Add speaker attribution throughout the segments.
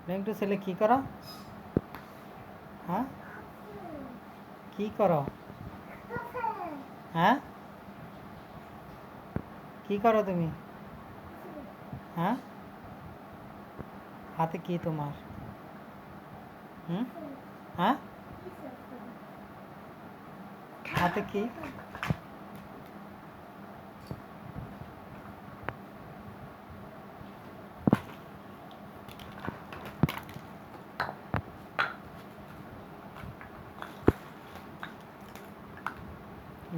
Speaker 1: রিংটু ছেলে কি করো? হ্যাঁ, কি করো? হ্যাঁ, কি করো তুমি? হ্যাঁ, হাতে কি তোমার? হুম, হ্যাঁ, হাতে কি?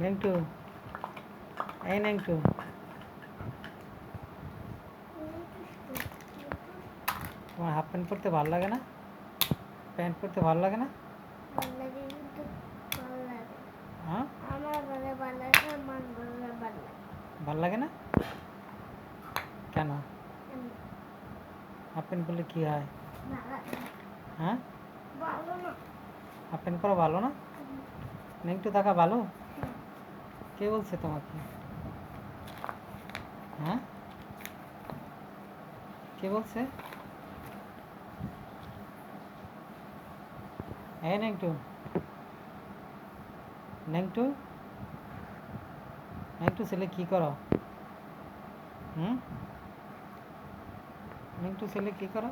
Speaker 1: নেংটু, এই নেংটু, তোমার হাফ প্যান্ট পরতে ভালো লাগে না? প্যান্ট পরতে ভালো লাগে না? হ্যাঁ, ভালো লাগে না? কেন? হাফ প্যান্ট পরলে কি হয়? হ্যাঁ, হাফ প্যান্ট পরা ভালো না? নেংটু থাকা ভালো? কে বলছে তোমাকে? হ্যাঁ, কে বলছে? এই নেংটু, নেংটু, নেংটু ছেলে কি করো? হুম, নেংটু ছেলে কি করো?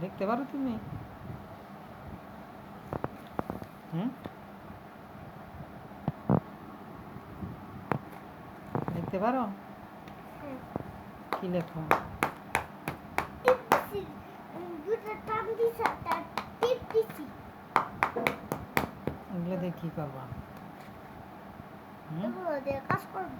Speaker 1: দেখতে পারো তুমি? হুম, দেখতে পারো? কি লেখো? এগুলো দিয়ে কি করবা? হুম,
Speaker 2: কাজ করবো।